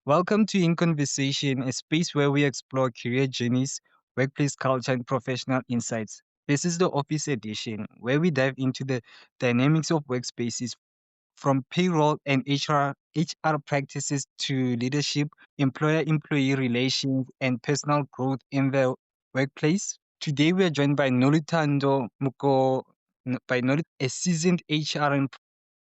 Welcome to In Conversation, a space where we explore career journeys, workplace culture, and professional insights. This is the office edition, where we dive into the dynamics of workspaces from payroll and HR practices to leadership, employer employee relations, and personal growth in the workplace. Today, we are joined by a seasoned HR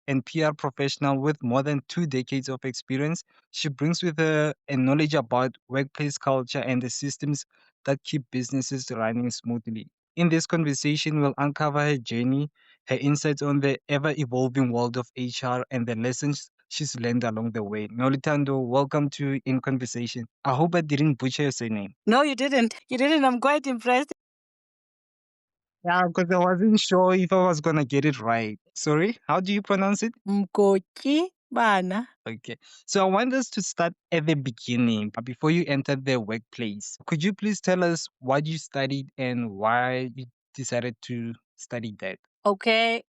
and PR professional with more than 2 decades of experience. She brings with her a knowledge about workplace culture and the systems that keep businesses running smoothly. In this conversation, we'll uncover her journey, her insights on the ever evolving world of HR, and the lessons she's learned along the way. Noluthando, welcome to In Conversation. I hope I didn't butcher your surname. No, you didn't. You didn't. I'm quite impressed. Yeah, because I wasn't sure if I was going to get it right. Sorry, how do you pronounce it? Mgotyibana. Okay. So I want us to start at the beginning, before you entered the workplace. Could you please tell us what you studied and why you decided to study that? Okay.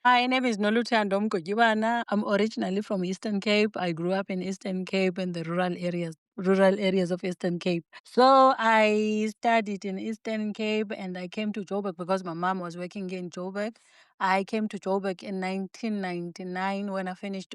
My name is Noluthando Mgotyibana. I'm originally from Eastern Cape. I grew up in Eastern Cape and the rural areas of Eastern Cape. So I studied in Eastern Cape and I came to Joburg because my mom was working in Joburg. I came to Joburg in 1999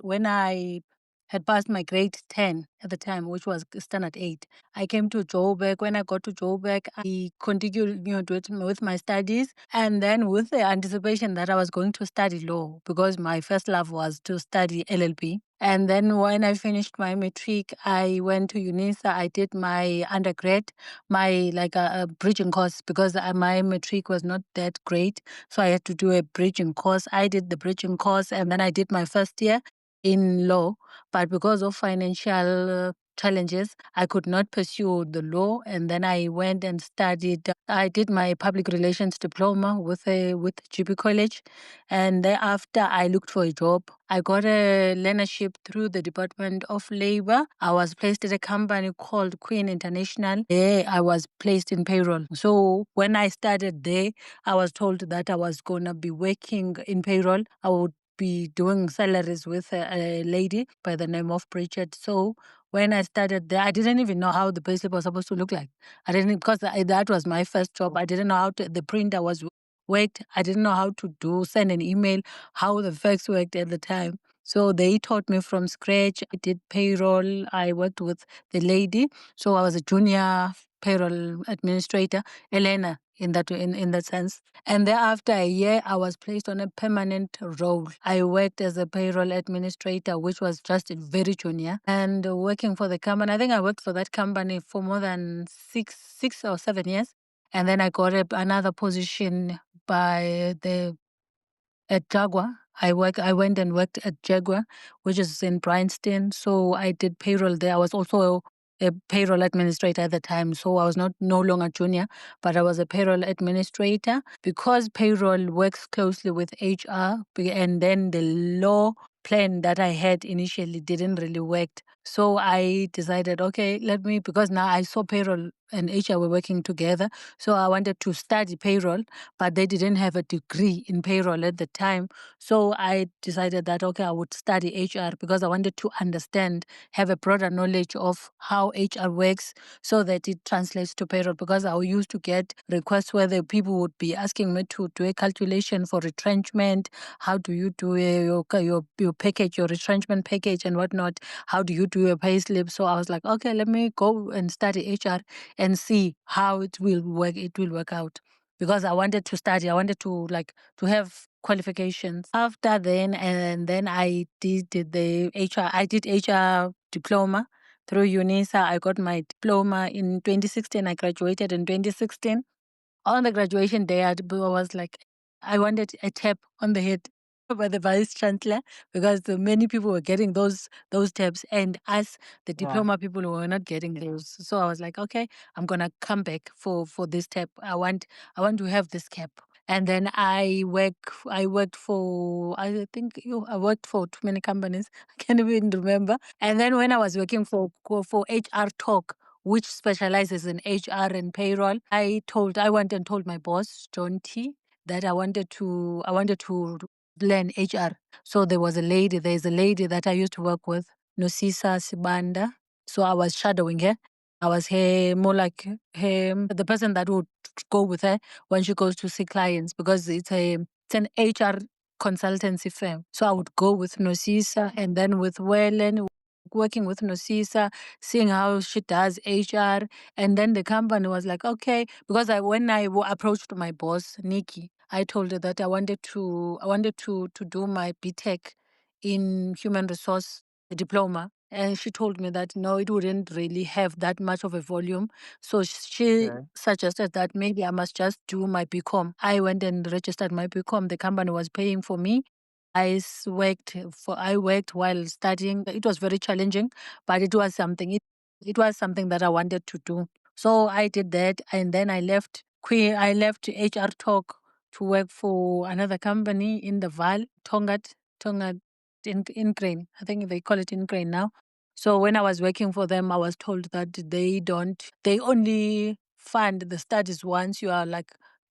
when I had passed my grade 10 at the time, which was standard 8. I came to Joburg. When I got to Joburg, I continued with my studies. And then with the anticipation that I was going to study law, because my first love was to study LLB. And then when I finished my matric, I went to UNISA. I did my undergrad, my like a bridging course, because my matric was not that great. So I had to do a bridging course. I did the bridging course and then I did my first year in law. But because of financial challenges, I could not pursue the law. And then I went and studied. I did my public relations diploma with GP College, and thereafter I looked for a job. I got a learnership through the Department of Labor. I was placed at a company called Queen International. There I was placed in payroll. So when I started there, I was told that I was gonna be working in payroll. I would be doing salaries with a lady by the name of Bridget. So when I started there, I didn't even know how the payslip was supposed to look like. I didn't, because that was my first job. I didn't know how the printer was worked. I didn't know how to send an email, how the fax worked at the time. So they taught me from scratch. I did payroll. I worked with the lady. So I was a junior payroll administrator, Elena, in that sense. And thereafter a year, I was placed on a permanent role. I worked as a payroll administrator, which was just very junior, and working for the company. I think I worked for that company for more than six or 7 years. And then I got another position by the at Jaguar. I went and worked at Jaguar, which is in Bryanston. So I did payroll there. I was also a payroll administrator at the time. So I was no longer junior, but I was a payroll administrator because payroll works closely with HR, and then the law plan that I had initially didn't really work. So I decided, okay, because now I saw payroll and HR were working together. So I wanted to study payroll, but they didn't have a degree in payroll at the time. So I decided that, okay, I would study HR because I wanted to understand, have a broader knowledge of how HR works so that it translates to payroll. Because I used to get requests where the people would be asking me to do a calculation for retrenchment. How do you do your package, your retrenchment package and whatnot? How do you do a pay slip? So I was like, okay, let me go and study HR and see how it will work. It will work out because I wanted to study. I wanted to have qualifications. After then, and then I did the HR. I did HR diploma through UNISA. I got my diploma in 2016. I graduated in 2016. On the graduation day, I was like, I wanted a tap on the head by the vice chancellor because many people were getting those taps, and us, the Yeah. diploma people, were not getting those. So I was like, okay, I'm gonna come back for this tap. I want to have this cap. And then I worked for, I think I worked for too many companies. I can't even remember. And then when I was working for HR Talk, which specializes in HR and payroll, I went and told my boss, John T, that I wanted to learn HR. So there's a lady that I used to work with. Nosisa Sibanda. So I was shadowing her. I was her more like her the person that would go with her when she goes to see clients because it's an HR consultancy firm. So I would go with Nosisa and then with Wellen, working with Nosisa, seeing how she does HR. And then the company was like, okay, because when I approached my boss, Nikki, I told her that I wanted to do my BTech in human resource diploma. And she told me that no, it wouldn't really have that much of a volume. So she Okay. suggested that maybe I must just do my BCom. I went and registered my BCom. The company was paying for me. I worked while studying. It was very challenging, but it was something that I wanted to do. So I did that, and then I left. I left HR Talk to work for another company in the Val, Tongat in Crane. I think they call it in Crane now. So when I was working for them, I was told that they only fund the studies once you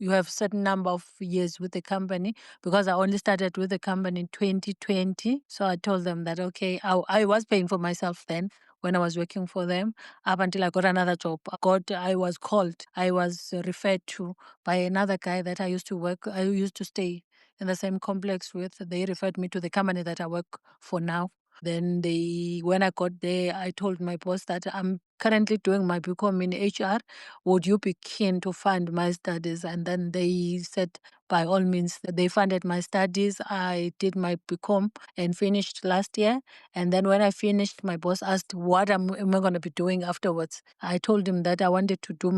have certain number of years with the company because I only started with the company in 2020. So I told them that, okay, I was paying for myself then when I was working for them up until I got another job. I was referred to by another guy that I used to stay in the same complex with. They referred me to the company that I work for now. When I got there, I told my boss that I'm currently doing my BCom in HR. Would you be keen to fund my studies? And then they said, by all means, they funded my studies. I did my BCom and finished last year. And then when I finished, my boss asked, am I going to be doing afterwards? I told him that I wanted to do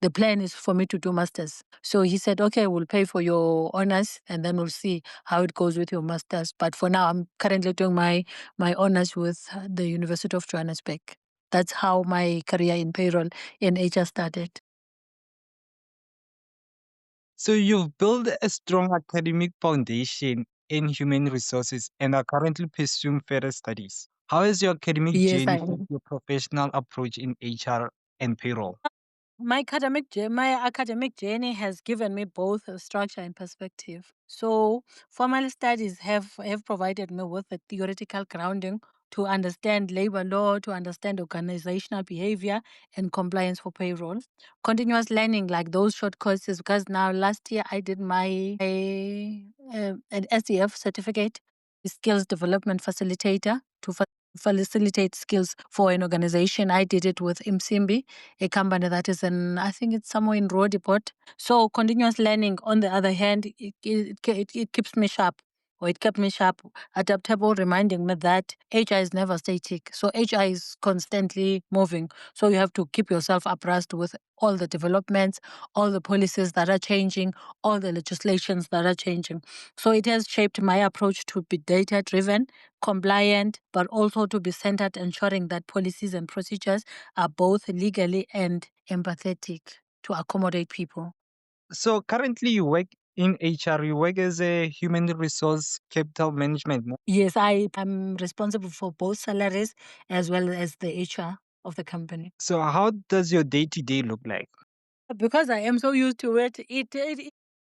the plan is for me to do masters. So he said, okay, we'll pay for your honors and then we'll see how it goes with your masters. But for now, I'm currently doing my honors with the University of Johannesburg. That's how my career in payroll in HR started. So you've built a strong academic foundation in human resources and are currently pursuing further studies. How has your academic Yes, I journey shaped am. your professional approach in HR and payroll? My academic journey has given me both a structure and perspective. So, formal studies have provided me with a theoretical grounding to understand labor law, to understand organizational behavior and compliance for payroll. Continuous learning, like those short courses, because now last year I did an SEF certificate, skills development facilitator to facilitate skills for an organization. I did it with Imsimbi, a company that is I think it's somewhere in Rodiport. So continuous learning, on the other hand, it keeps me sharp. Or it kept me sharp, adaptable, reminding me that HR is never static. So HR is constantly moving. So you have to keep yourself abreast with all the developments, all the policies that are changing, all the legislations that are changing. So it has shaped my approach to be data driven, compliant, but also to be centered, ensuring that policies and procedures are both legally and empathetic to accommodate people. So currently you work in HR, you work as a human resource capital management. No? Yes, I am responsible for both salaries as well as the HR of the company. So how does your day to day look like? Because I am so used to it,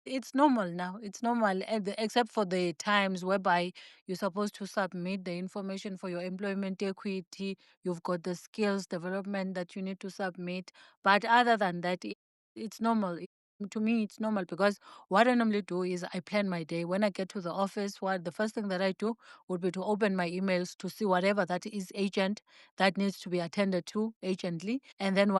it's normal now. It's normal, except for the times whereby you're supposed to submit the information for your employment equity. You've got the skills development that you need to submit. But other than that, it's normal. To me, it's normal because what I normally do is I plan my day. When I get to the office, what the first thing that I do would be to open my emails to see whatever that is agent that needs to be attended to agently, and then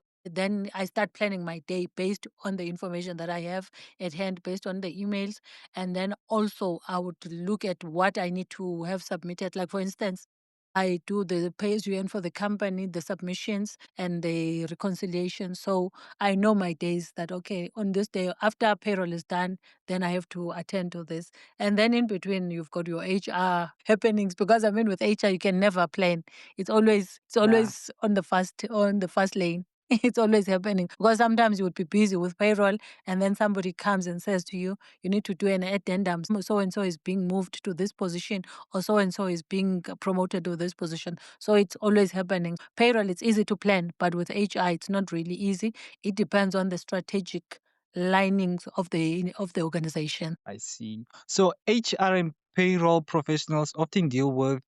I start planning my day based on the information that I have at hand, based on the emails. And then also, I would look at what I need to have submitted. Like, for instance, I do the pay as you earn for the company, the submissions, and the reconciliation. So I know my days that, okay, on this day, after payroll is done, then I have to attend to this. And then in between, you've got your HR happenings because I mean, with HR, you can never plan. It's Yeah. always on the first lane. It's always happening because sometimes you would be busy with payroll and then somebody comes and says to you, you need to do an addendum. So and so is being moved to this position or so and so is being promoted to this position. So it's always happening. Payroll, it's easy to plan, but with HR, it's not really easy. It depends on the strategic linings of the organization. I see. So HR and payroll professionals often deal with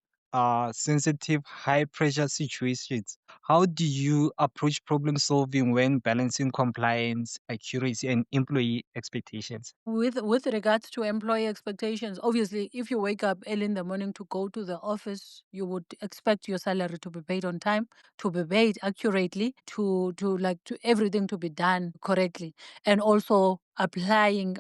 sensitive, high pressure situations. How do you approach problem solving when balancing compliance, accuracy, and employee expectations? With regards to employee expectations, obviously, if you wake up early in the morning to go to the office, you would expect your salary to be paid on time, to be paid accurately, to everything to be done correctly, and also applying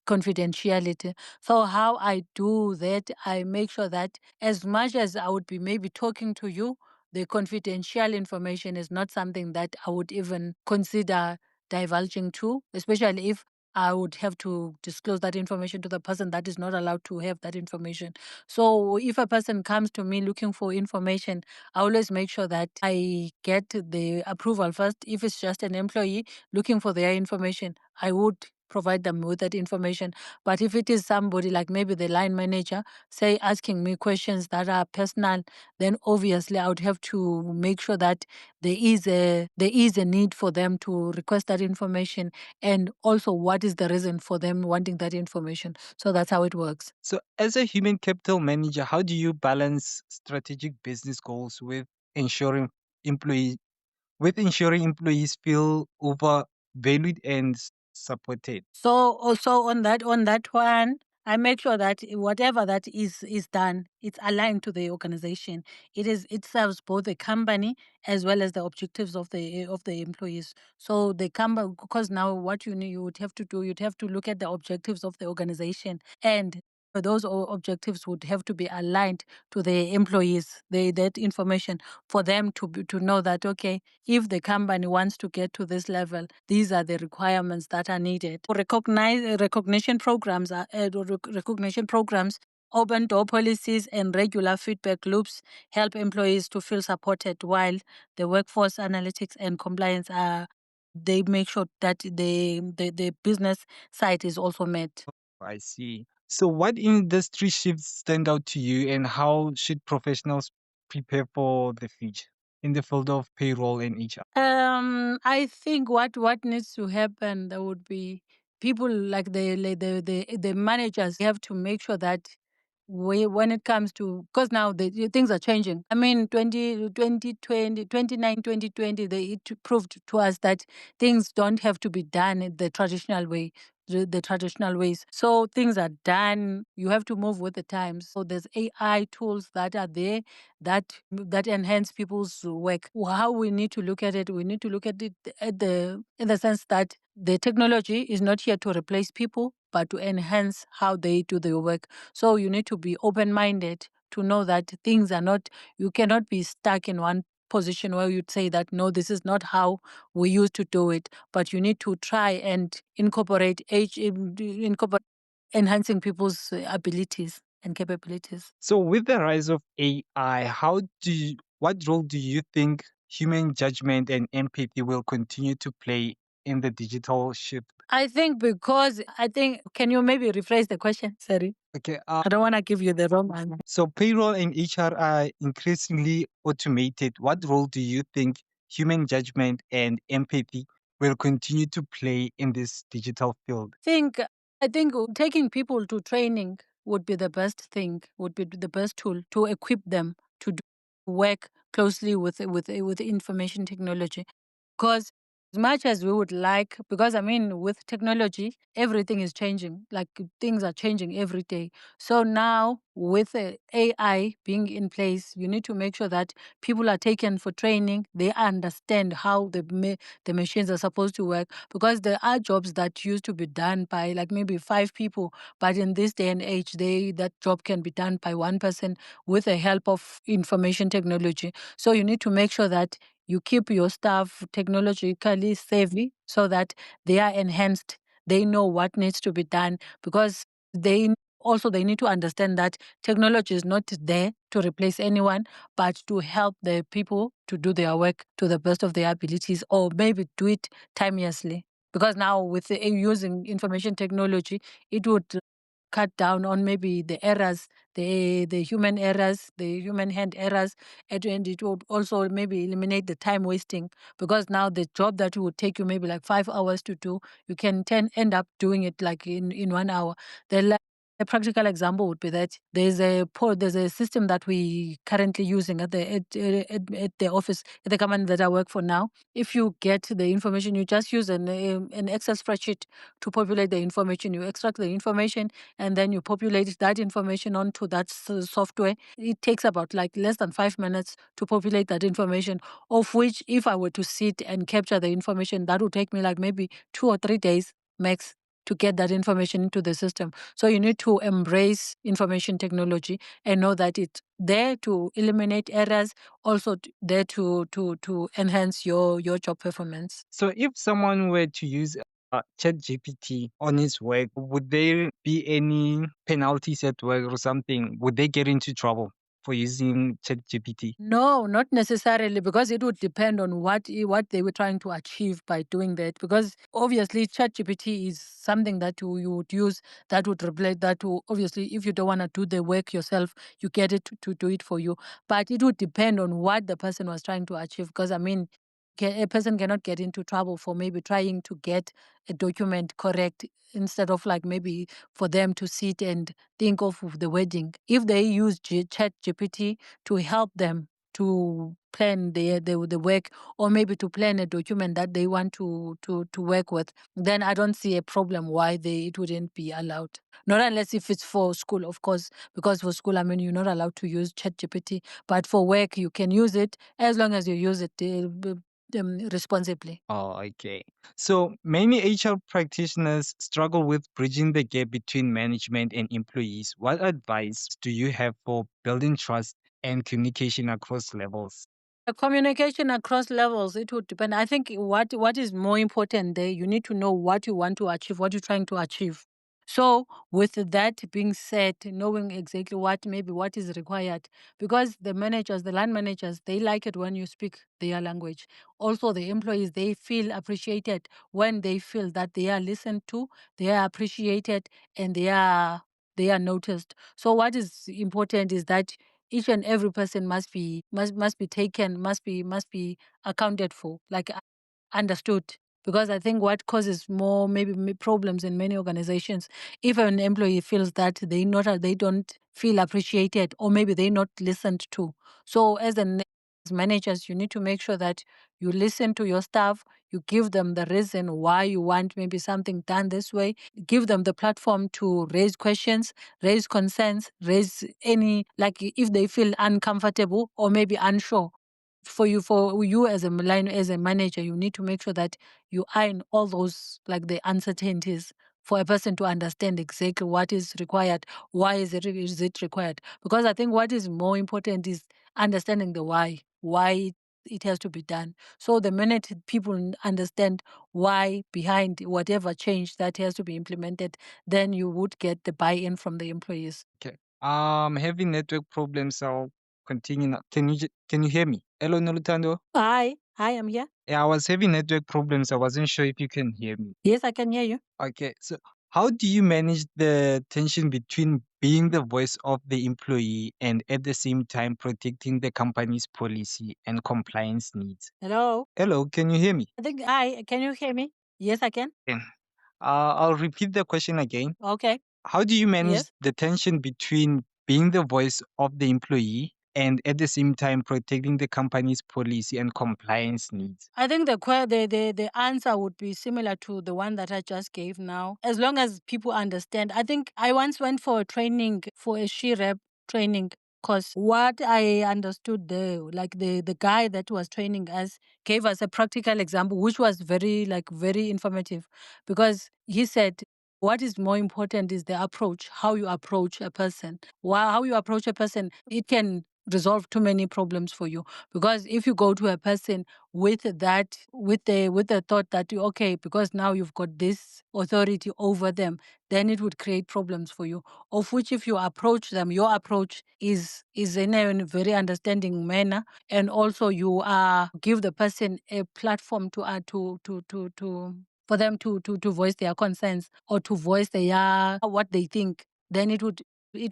confidentiality. So how I do that, I make sure that as much as I would be maybe talking to you, the confidential information is not something that I would even consider divulging to, especially if I would have to disclose that information to the person that is not allowed to have that information. So if a person comes to me looking for information, I always make sure that I get the approval first. If it's just an employee looking for their information, I would provide them with that information. But if it is somebody like maybe the line manager, say asking me questions that are personal, then obviously I would have to make sure that there is a need for them to request that information, and also what is the reason for them wanting that information. So that's how it works. So, as a human capital manager, how do you balance strategic business goals ensuring employee ensuring employees feel overvalued and supported? So also on that one, I make sure that whatever that is done, it's aligned to the organization. It serves both the company as well as the objectives of the employees. So the company, because now what you would have to do, you'd have to look at the objectives of the organization, and those objectives would have to be aligned to the employees. That information for them to know that, okay, if the company wants to get to this level, these are the requirements that are needed. Recognition programs recognition programs, open door policies, and regular feedback loops help employees to feel supported, while the workforce analytics and compliance are, they make sure that the business side is also met. I see. So, what industry shifts stand out to you, and how should professionals prepare for the future in the field of payroll and HR? I think what needs to happen, there would be people like the managers have to make sure that when it comes to, because now the things are changing. I mean, 2020, it proved to us that things don't have to be done the traditional way. The traditional ways. So things are done. You have to move with the times. So there's AI tools that are there that enhance people's work. How we need to look at it, we need to look at it in the sense that the technology is not here to replace people, but to enhance how they do their work. So you need to be open minded to know that things are not, you cannot be stuck in one position where you'd say that no, this is not how we used to do it, but you need to try and incorporate enhancing people's abilities and capabilities. So, with the rise of AI, what role do you think human judgment and empathy will continue to play in the digital shift? Can you maybe rephrase the question? Sorry. Okay, I don't want to give you the wrong answer. so payroll and HR are increasingly automated. What role do you think human judgment and empathy will continue to play in this digital field? I think taking people to training would be the best thing, would be the best tool to equip them to work closely with information technology. Because as much as we would like, because I mean, with technology, everything is changing. Like things are changing every day. So now, with AI being in place, you need to make sure that people are taken for training. They understand how the machines are supposed to work. Because there are jobs that used to be done by like maybe 5 people, but in this day and age, that job can be done by one person with the help of information technology. So you need to make sure that you keep your staff technologically savvy so that they are enhanced. They know what needs to be done, because they need to understand that technology is not there to replace anyone, but to help the people to do their work to the best of their abilities, or maybe do it timeously. Because now with using information technology, it would cut down on maybe the errors, the human errors, the human hand errors, and it would also maybe eliminate the time wasting, because now the job that would take you maybe like 5 hours to do, you can end up doing it like in 1 hour. The A practical example would be that there's a system that we currently using at the office, at the company that I work for now. If you get the information, you just use an Excel spreadsheet to populate the information. You extract the information and then you populate that information onto that software. It takes about like less than 5 minutes to populate that information, of which if I were to sit and capture the information, that would take me like maybe 2 or 3 days max to get that information into the system. So you need to embrace information technology and know that it's there to eliminate errors, also there to enhance your job performance. So if someone were to use ChatGPT on his work, would there be any penalties at work or something? Would they get into trouble for using ChatGPT? No, not necessarily, because it would depend on what they were trying to achieve by doing that. Because obviously, ChatGPT is something that you would use that would replace that. Obviously, if you don't want to do the work yourself, you get it to do it for you. But it would depend on what the person was trying to achieve. Because I mean, a person cannot get into trouble for maybe trying to get a document correct instead of like maybe for them to sit and think of the wording. If they use Chat GPT to help them to plan the work, or maybe to plan a document that they want to work with, then I don't see a problem why it wouldn't be allowed. Not unless if it's for school, of course, because for school, I mean, you're not allowed to use ChatGPT, but for work, you can use it as long as you use it responsibly. Oh, okay. So many HR practitioners struggle with bridging the gap between management and employees. What advice do you have for building trust and communication across levels? Communication across levels, it would depend. I think what is more important there, you need to know what you want to achieve, what you're trying to achieve. So with that being said, knowing exactly what is required, because the managers, the line managers, they like it when you speak their language. Also, the employees, they feel appreciated when they feel that they are listened to, they are appreciated, and they are noticed. So what is important is that each and every person must be taken, must be accounted for, like understood. Because I think what causes more maybe problems in many organizations, if an employee feels that they don't feel appreciated, or maybe they not listened to. So as managers, you need to make sure that you listen to your staff, you give them the reason why you want maybe something done this way, give them the platform to raise questions, raise concerns, raise any, like if they feel uncomfortable or maybe unsure. For you as a line, as a manager, you need to make sure that you iron all those, like the uncertainties, for a person to understand exactly what is required, why is it required. Because I think what is more important is understanding the why it has to be done. So the minute people understand why behind whatever change that has to be implemented, then you would get the buy-in from the employees. Okay. Having network problems. I'll continue now. Can you hear me? Hello, Noluthando. Hi, I'm here. Yeah, I was having network problems. I wasn't sure if you can hear me. Yes, I can hear you. Okay, so how do you manage the tension between being the voice of the employee and at the same time protecting the company's policy and compliance needs? Hello. Hello, can you hear me? I think I can you hear me? Yes, I can. Yeah. I'll repeat the question again. Okay. How do you manage Yes. the tension between being the voice of the employee and at the same time protecting the company's policy and compliance needs? I think the answer would be similar to the one that I just gave now. As long as people understand. I think I once went for a training, for a she rep training course. What I understood there, like the guy that was training us gave us a practical example, which was very informative, because he said what is more important is the approach, how you approach a person. How you approach a person, it can resolve too many problems for you. Because if you go to a person with the thought that okay, because now you've got this authority over them, then it would create problems for you, of which if you approach them, your approach is in a very understanding manner, and also you give the person a platform to for them to voice their concerns, or to voice their what they think, then it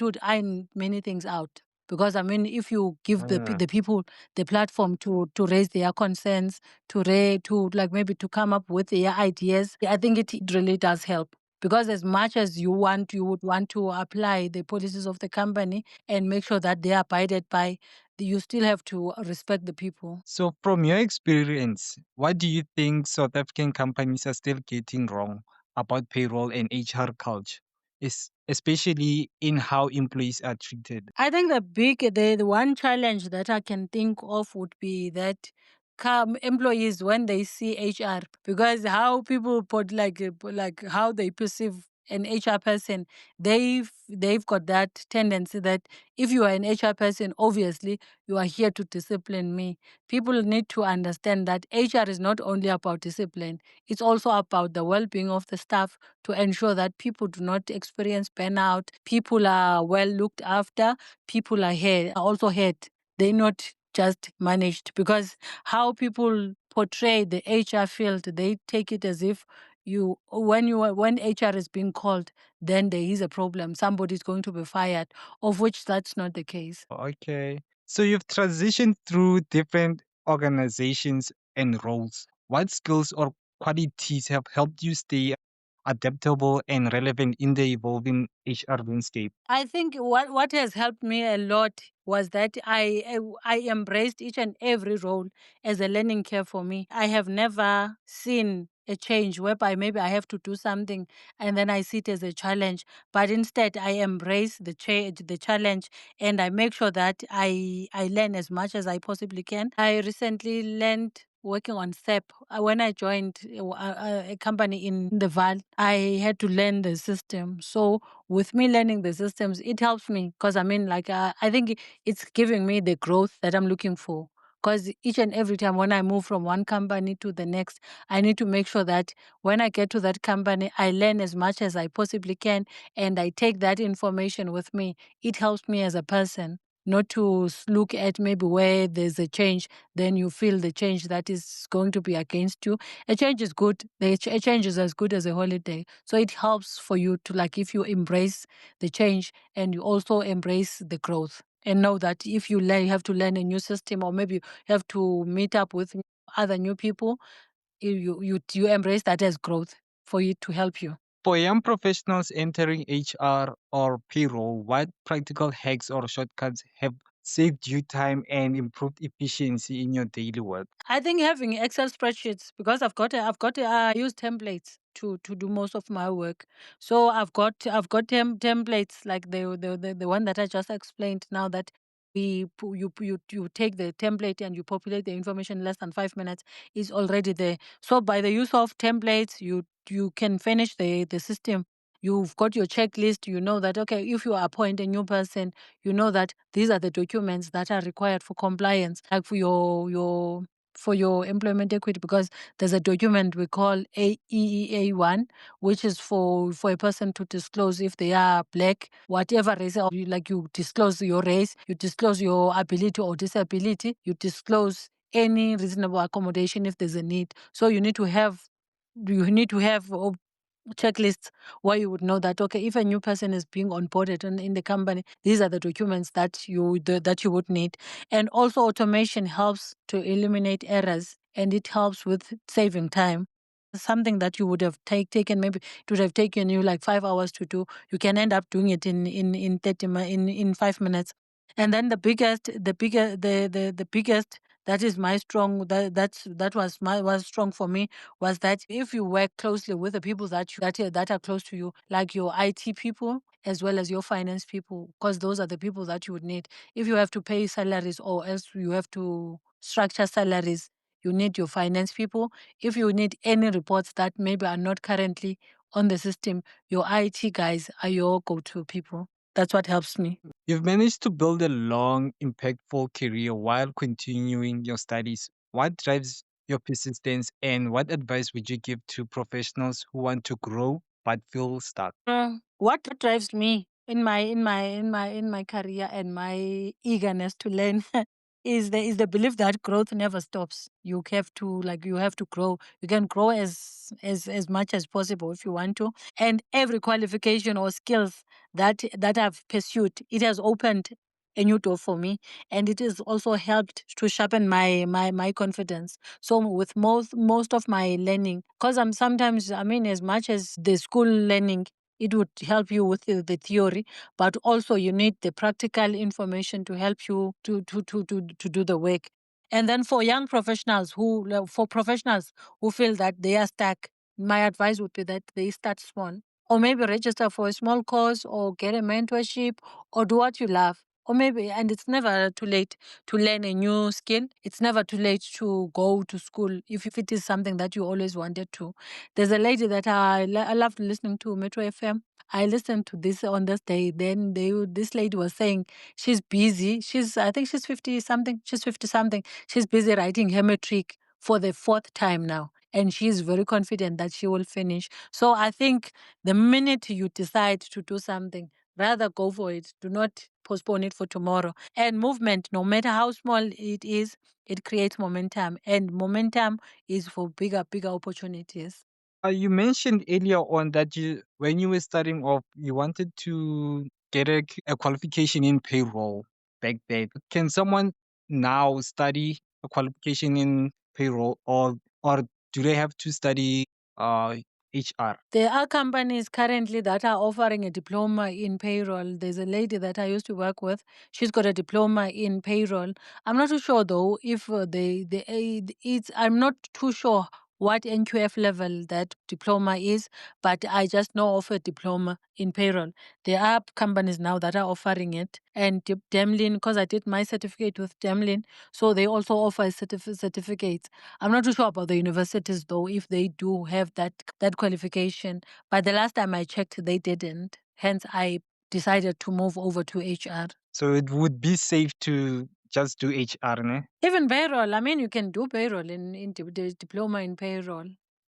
would iron many things out. Because I mean, if you give the people the platform to raise their concerns, to like maybe to come up with their ideas, I think it really does help. because as much as you would want to apply the policies of the company and make sure that they are abided by, you still have to respect the people. So, from your experience, what do you think South African companies are still getting wrong about payroll and HR culture, especially in how employees are treated? I think the one challenge that I can think of would be that employees when they see HR, because how people put like how they perceive an HR person, they've got that tendency that if you are an HR person, obviously you are here to discipline me. People need to understand that HR is not only about discipline; it's also about the well-being of the staff, to ensure that people do not experience burnout, people are well looked after, people are here are also heard. They're not just managed, because how people portray the HR field, they take it as if when HR is being called, then there is a problem. Somebody's going to be fired, of which that's not the case. Okay. So, you've transitioned through different organizations and roles. What skills or qualities have helped you stay adaptable and relevant in the evolving HR landscape? I think what has helped me a lot was that I embraced each and every role as a learning curve for me. I have never seen a change whereby maybe I have to do something and then I see it as a challenge, but instead I embrace the challenge, and I make sure that I learn as much as I possibly can. I recently learned working on SEP. When I joined a company in the Val, I had to learn the system. So with me learning the systems, it helps me because I think it's giving me the growth that I'm looking for. Because each and every time when I move from one company to the next, I need to make sure that when I get to that company, I learn as much as I possibly can, and I take that information with me. It helps me as a person. Not to look at maybe where there's a change, then you feel the change that is going to be against you. A change is good. A change is as good as a holiday. So it helps for you to, like, if you embrace the change and you also embrace the growth, and know that if you learn, you have to learn a new system, or maybe you have to meet up with other new people, you embrace that as growth for it to help you. For young professionals entering HR or payroll, what practical hacks or shortcuts have saved you time and improved efficiency in your daily work? I think having Excel spreadsheets, because I use templates to do most of my work. So I've got templates like the one that I just explained now, that you take the template and you populate the information in less than 5 minutes, is already there. So by the use of templates, you can finish the system. You've got your checklist. You know that, okay, if you appoint a new person, you know that these are the documents that are required for compliance, like for your employment equity, because there's a document we call AEEA1, which is for a person to disclose if they are black, whatever race, or you disclose your race, you disclose your ability or disability, you disclose any reasonable accommodation if there's a need. So you need to have checklists where you would know that, okay, if a new person is being onboarded in the company, these are the documents that you would need. And also automation helps to eliminate errors, and it helps with saving time. Something that you would have taken, maybe it would have taken you like 5 hours to do, you can end up doing it in 30 in 5 minutes. And then the biggest, that is my strong, that was strong for me, was that if you work closely with the people that are close to you, like your IT people as well as your finance people, because those are the people that you would need. If you have to pay salaries, or else you have to structure salaries, you need your finance people. If you need any reports that maybe are not currently on the system, your IT guys are your go-to people. That's what helps me. You've managed to build a long, impactful career while continuing your studies. What drives your persistence, and what advice would you give to professionals who want to grow but feel stuck? What drives me in my career and my eagerness to learn is the belief that growth never stops. You have to grow. You can grow as much as possible if you want to. And every qualification or skills that I've pursued, it has opened a new door for me, and it has also helped to sharpen my confidence. So with most of my learning, because I'm sometimes, I mean, as much as the school learning, it would help you with the theory, but also you need the practical information to help you to do the work. And then for young professionals for professionals who feel that they are stuck, my advice would be that they start small, or maybe register for a small course, or get a mentorship, or do what you love. Or maybe, and it's never too late to learn a new skill. It's never too late to go to school if it is something that you always wanted to. There's a lady that I loved listening to, Metro FM. I listened to this on this day. Then this lady was saying she's busy. I think she's 50 something. She's 50 something. She's busy writing her matric for the fourth time now. And she's very confident that she will finish. So I think the minute you decide to do something, rather go for it. Do not postpone it for tomorrow. And movement, no matter how small it is, it creates momentum. And momentum is for bigger opportunities. You mentioned earlier on that when you were starting off, you wanted to get a qualification in payroll back then. Can someone now study a qualification in payroll, or do they have to study HR? There are companies currently that are offering a diploma in payroll. There's a lady that I used to work with. She's got a diploma in payroll. I'm not too sure though if I'm not too sure what NQF level that diploma is, but I just know of a diploma in payroll. There are companies now that are offering it. And Demlin, because I did my certificate with Demlin, so they also offer certificates. I'm not too sure about the universities though, if they do have that qualification. But the last time I checked, they didn't. Hence, I decided to move over to HR. So it would be safe to just do HR, ne? Even payroll, I mean, you can do payroll the diploma in payroll.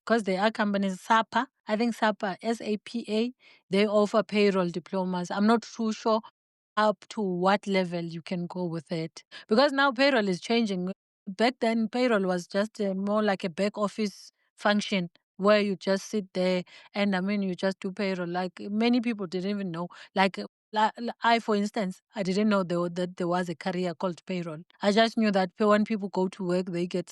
Because there are companies, SAPA, I think SAPA, SAPA, they offer payroll diplomas. I'm not too sure up to what level you can go with it. Because now payroll is changing. Back then, payroll was just more like a back office function where you just sit there and I mean, you just do payroll. Like many people didn't even know. Like I, for instance, I didn't know that there was a career called payroll. I just knew that when people go to work, they get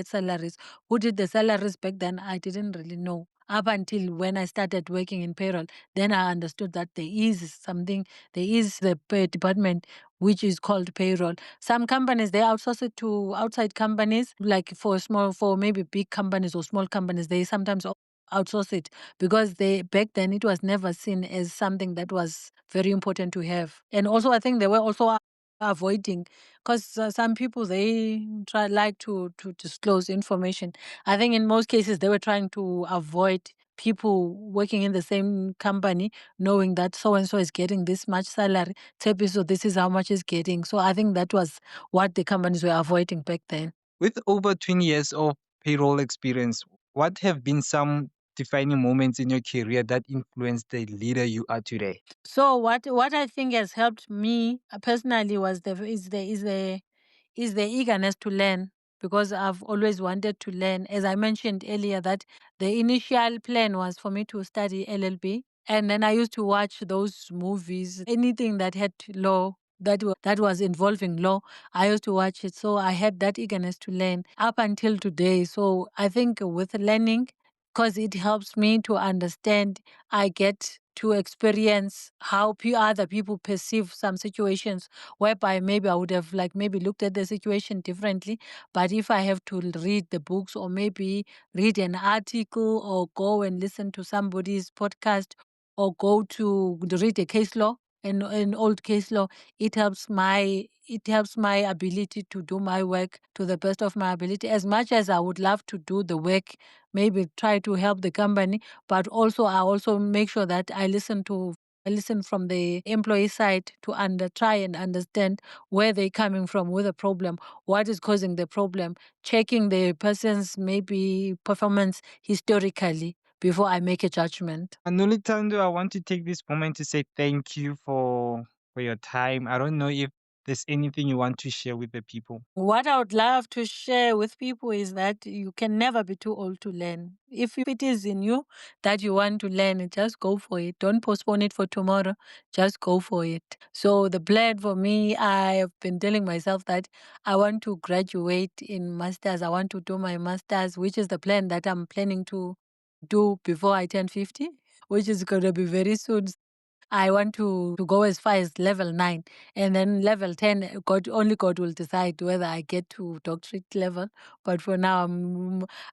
salaries. Who did the salaries back then? I didn't really know. Up until when I started working in payroll, then I understood that there is something. There is the pay department which is called payroll. Some companies they outsource it to outside companies, like for maybe big companies or small companies. They sometimes outsource it because they back then it was never seen as something that was very important to have. And also I think they were also avoiding because some people they try like to disclose information. I think in most cases they were trying to avoid people working in the same company knowing that so and so is getting this much salary, Tshepiso this is how much is getting. So I think that was what the companies were avoiding back then. With over 20 years of payroll experience, what have been some defining moments in your career that influenced the leader you are today? So what I think has helped me personally was the eagerness to learn, because I've always wanted to learn. As I mentioned earlier, that the initial plan was for me to study LLB, and then I used to watch those movies, anything that had law. That was involving law, I used to watch it. So I had that eagerness to learn up until today. So I think with learning, because it helps me to understand, I get to experience how other people perceive some situations, whereby maybe I would have like maybe looked at the situation differently. But if I have to read the books or maybe read an article or go and listen to somebody's podcast or go to read a case law, an old case law, it helps my ability to do my work to the best of my ability. As much as I would love to do the work, maybe try to help the company, but also I also make sure that I listen from the employee side to try and understand where they're coming from with the problem, what is causing the problem, checking the person's maybe performance historically before I make a judgment. Noluthando, I want to take this moment to say thank you for your time. I don't know if there's anything you want to share with the people. What I would love to share with people is that you can never be too old to learn. If it is in you that you want to learn, just go for it. Don't postpone it for tomorrow. Just go for it. So, the plan for me, I have been telling myself that I want to graduate in masters. I want to do my masters, which is the plan that I'm planning to do before I turn 50, which is going to be very soon. I want to go as far as level 9, and then level 10, only God will decide whether I get to doctorate level. But for now,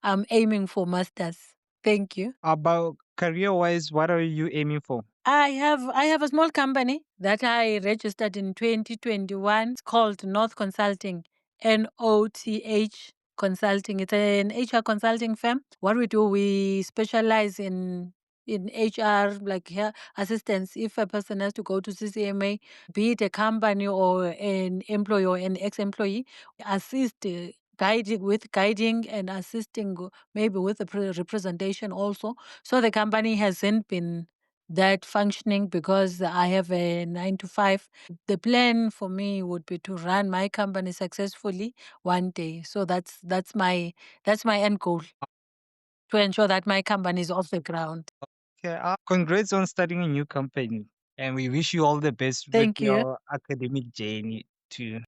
I'm aiming for masters. Thank you. About career wise, what are you aiming for? I have a small company that I registered in 2021. It's called North Consulting, NOTH Consulting. It's an HR consulting firm. What we do, we specialize in HR, like here assistance. If a person has to go to CCMA, be it a company or an employee or an ex-employee, assist. Guiding and assisting, maybe with the representation also. So the company hasn't been that functioning because I have a 9 to 5. The plan for me would be to run my company successfully one day. So that's my end goal, to ensure that my company is off the ground. Okay, congrats on starting a new company, and we wish you all the best with Thank you. your academic journey too.